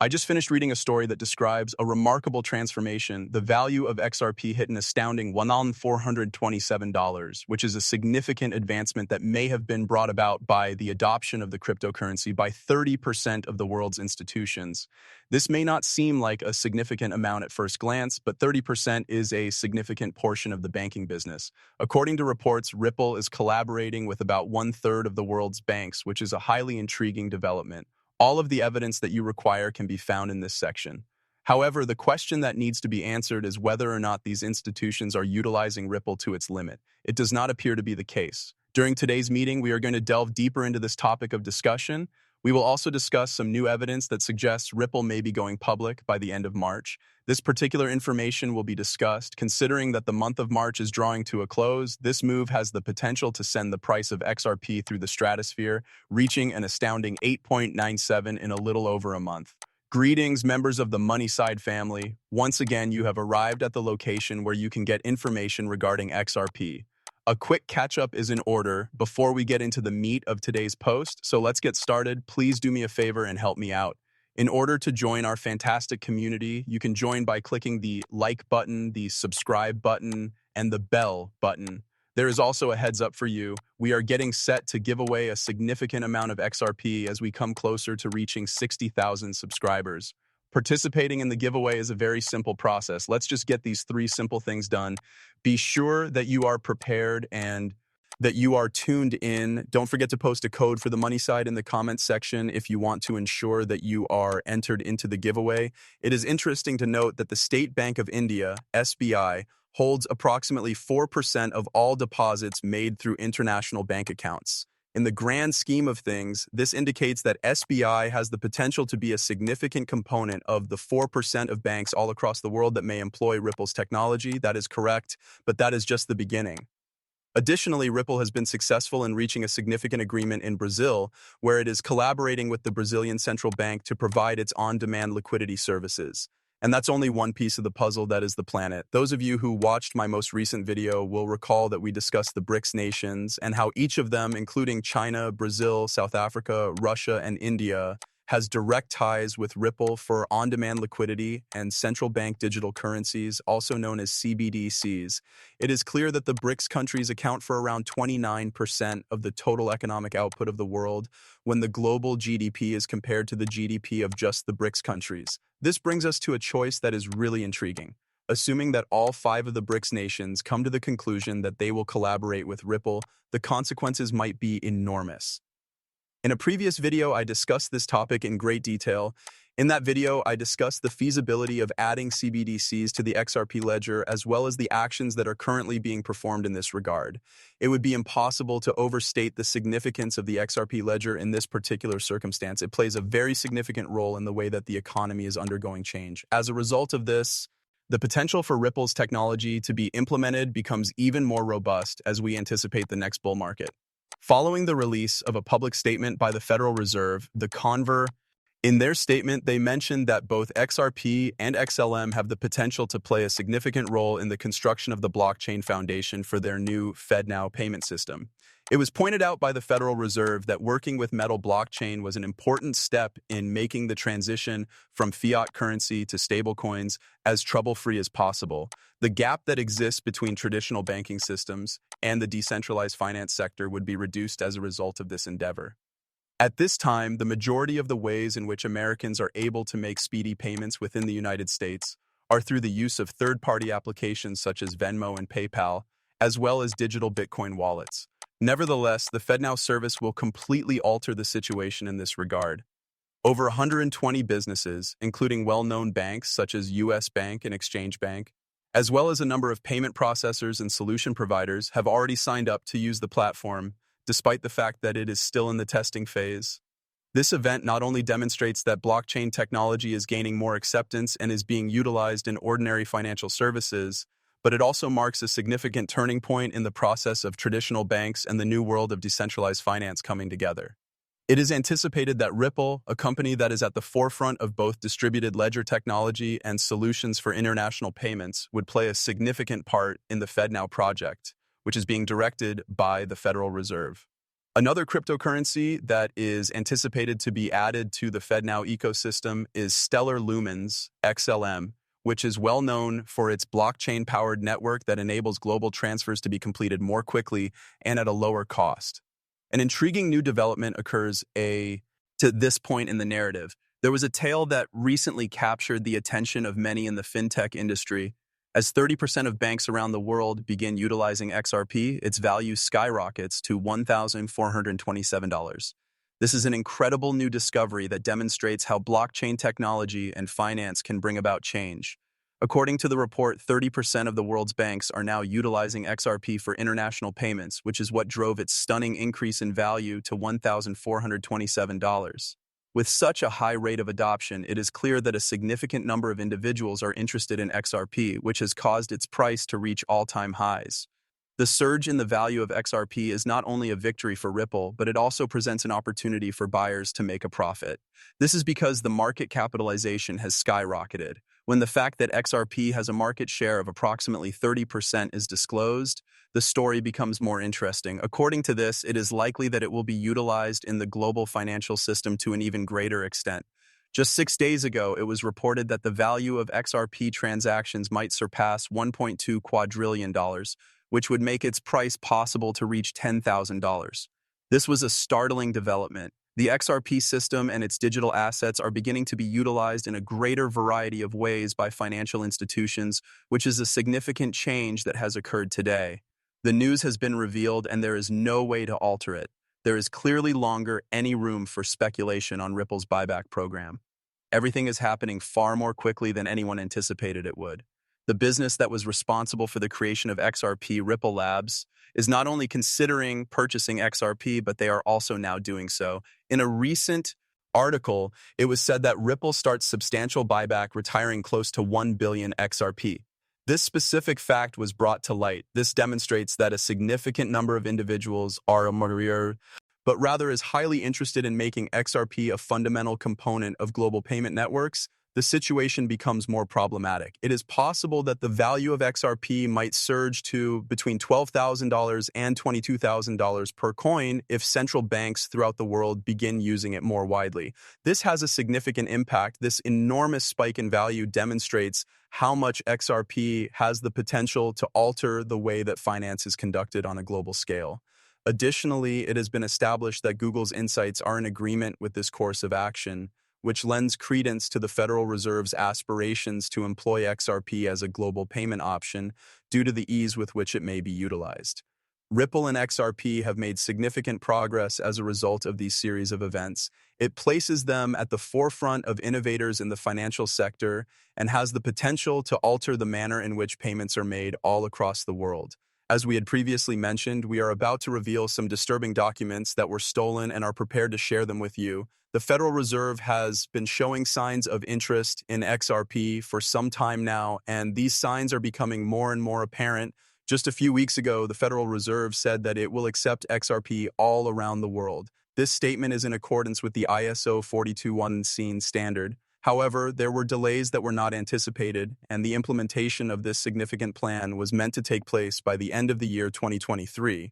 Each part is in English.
I just finished reading a story that describes a remarkable transformation. The value of XRP hit an astounding $1,427, which is a significant advancement that may have been brought about by the adoption of the cryptocurrency by 30% of the world's institutions. This may not seem like a significant amount at first glance, but 30% is a significant portion of the banking business. According to reports, Ripple is collaborating with about one-third of the world's banks, which is a highly intriguing development. All of the evidence that you require can be found in this section. However, the question that needs to be answered is whether or not these institutions are utilizing Ripple to its limit. It does not appear to be the case. During today's meeting, we are going to delve deeper into this topic of discussion. We will also discuss some new evidence that suggests Ripple may be going public by the end of March. This particular information will be discussed. Considering that the month of March is drawing to a close, this move has the potential to send the price of XRP through the stratosphere, reaching an astounding 8.97 in a little over a month. Greetings, members of the Money Side family. Once again, you have arrived at the location where you can get information regarding XRP. A quick catch-up is in order before we get into the meat of today's post, so let's get started. Please do me a favor and help me out. In order to join our fantastic community, you can join by clicking the like button, the subscribe button, and the bell button. There is also a heads up for you. We are getting set to give away a significant amount of XRP as we come closer to reaching 60,000 subscribers. Participating in the giveaway is a very simple process. Let's just get these three simple things done. Be sure that you are prepared and that you are tuned in. Don't forget to post a code for the Money Side in the comments section if you want to ensure that you are entered into the giveaway. It is interesting to note that the State Bank of India, SBI, holds approximately 4% of all deposits made through international bank accounts. In the grand scheme of things, this indicates that SBI has the potential to be a significant component of the 4% of banks all across the world that may employ Ripple's technology. That is correct, but that is just the beginning. Additionally, Ripple has been successful in reaching a significant agreement in Brazil, where it is collaborating with the Brazilian central bank to provide its on-demand liquidity services. And that's only one piece of the puzzle that is the planet. Those of you who watched my most recent video will recall that we discussed the BRICS nations and how each of them, including China, Brazil, South Africa, Russia, and India, has direct ties with Ripple for on-demand liquidity and central bank digital currencies, also known as CBDCs. It is clear that the BRICS countries account for around 29% of the total economic output of the world when the global GDP is compared to the GDP of just the BRICS countries. This brings us to a choice that is really intriguing. Assuming that all 5 of the BRICS nations come to the conclusion that they will collaborate with Ripple, the consequences might be enormous. In a previous video, I discussed this topic in great detail. In that video, I discussed the feasibility of adding CBDCs to the XRP ledger, as well as the actions that are currently being performed in this regard. It would be impossible to overstate the significance of the XRP ledger in this particular circumstance. It plays a very significant role in the way that the economy is undergoing change. As a result of this, the potential for Ripple's technology to be implemented becomes even more robust as we anticipate the next bull market. Following the release of a public statement by the Federal Reserve, the Conver, in their statement, they mentioned that both XRP and XLM have the potential to play a significant role in the construction of the blockchain foundation for their new FedNow payment system. It was pointed out by the Federal Reserve that working with Metal blockchain was an important step in making the transition from fiat currency to stablecoins as trouble-free as possible. The gap that exists between traditional banking systems and the decentralized finance sector would be reduced as a result of this endeavor. At this time, the majority of the ways in which Americans are able to make speedy payments within the United States are through the use of third-party applications such as Venmo and PayPal, as well as digital Bitcoin wallets. Nevertheless, the FedNow service will completely alter the situation in this regard. Over 120 businesses, including well-known banks such as US Bank and Exchange Bank, as well as a number of payment processors and solution providers, have already signed up to use the platform, despite the fact that it is still in the testing phase. This event not only demonstrates that blockchain technology is gaining more acceptance and is being utilized in ordinary financial services, but it also marks a significant turning point in the process of traditional banks and the new world of decentralized finance coming together. It is anticipated that Ripple, a company that is at the forefront of both distributed ledger technology and solutions for international payments, would play a significant part in the FedNow project, which is being directed by the Federal Reserve. Another cryptocurrency that is anticipated to be added to the FedNow ecosystem is Stellar Lumens, XLM, which is well known for its blockchain-powered network that enables global transfers to be completed more quickly and at a lower cost. An intriguing new development occurs to this point in the narrative. There was a tale that recently captured the attention of many in the fintech industry. As 30% of banks around the world begin utilizing XRP, its value skyrockets to $1,427. This is an incredible new discovery that demonstrates how blockchain technology and finance can bring about change. According to the report, 30% of the world's banks are now utilizing XRP for international payments, which is what drove its stunning increase in value to $1,427. With such a high rate of adoption, it is clear that a significant number of individuals are interested in XRP, which has caused its price to reach all-time highs. The surge in the value of XRP is not only a victory for Ripple, but it also presents an opportunity for buyers to make a profit. This is because the market capitalization has skyrocketed. When the fact that XRP has a market share of approximately 30% is disclosed, the story becomes more interesting. According to this, it is likely that it will be utilized in the global financial system to an even greater extent. Just 6 days ago, it was reported that the value of XRP transactions might surpass $1.2 quadrillion, which would make its price possible to reach $10,000. This was a startling development. The XRP system and its digital assets are beginning to be utilized in a greater variety of ways by financial institutions, which is a significant change that has occurred today. The news has been revealed and there is no way to alter it. There is clearly longer any room for speculation on Ripple's buyback program. Everything is happening far more quickly than anyone anticipated it would. The business that was responsible for the creation of XRP, Ripple Labs, is not only considering purchasing XRP, but they are also now doing so. In a recent article, it was said that Ripple starts substantial buyback, retiring close to 1 billion XRP. This specific fact was brought to light. This demonstrates that a significant number of individuals are but rather is highly interested in making XRP a fundamental component of global payment networks. The situation becomes more problematic. It is possible that the value of XRP might surge to between $12,000 and $22,000 per coin if central banks throughout the world begin using it more widely. This has a significant impact. This enormous spike in value demonstrates how much XRP has the potential to alter the way that finance is conducted on a global scale. Additionally, it has been established that Google's insights are in agreement with this course of action, which lends credence to the Federal Reserve's aspirations to employ XRP as a global payment option due to the ease with which it may be utilized. Ripple and XRP have made significant progress as a result of these series of events. It places them at the forefront of innovators in the financial sector and has the potential to alter the manner in which payments are made all across the world. As we had previously mentioned, we are about to reveal some disturbing documents that were stolen and are prepared to share them with you. The Federal Reserve has been showing signs of interest in XRP for some time now, and these signs are becoming more and more apparent. Just a few weeks ago, the Federal Reserve said that it will accept XRP all around the world. This statement is in accordance with the ISO 421 standard. However, there were delays that were not anticipated, and the implementation of this significant plan was meant to take place by the end of the year 2023.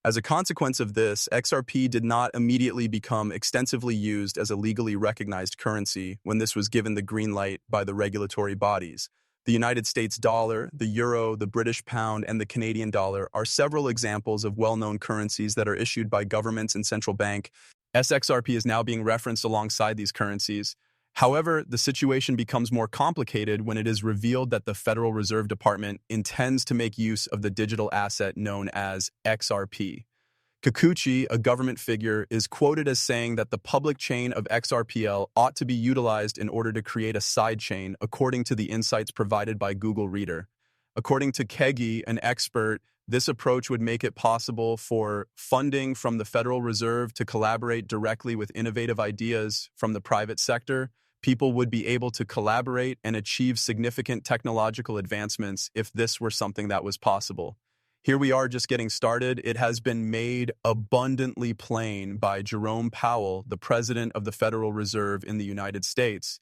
As a consequence of this, XRP did not immediately become extensively used as a legally recognized currency when this was given the green light by the regulatory bodies. The United States dollar, the euro, the British pound, and the Canadian dollar are several examples of well-known currencies that are issued by governments and central bank. XRP is now being referenced alongside these currencies. However, the situation becomes more complicated when it is revealed that the Federal Reserve Department intends to make use of the digital asset known as XRP. Kikuchi, a government figure, is quoted as saying that the public chain of XRPL ought to be utilized in order to create a sidechain, according to the insights provided by Google Reader. According to Kegi, an expert, this approach would make it possible for funding from the Federal Reserve to collaborate directly with innovative ideas from the private sector. People would be able to collaborate and achieve significant technological advancements if this were something that was possible. Here we are just getting started. It has been made abundantly plain by Jerome Powell, the president of the Federal Reserve in the United States,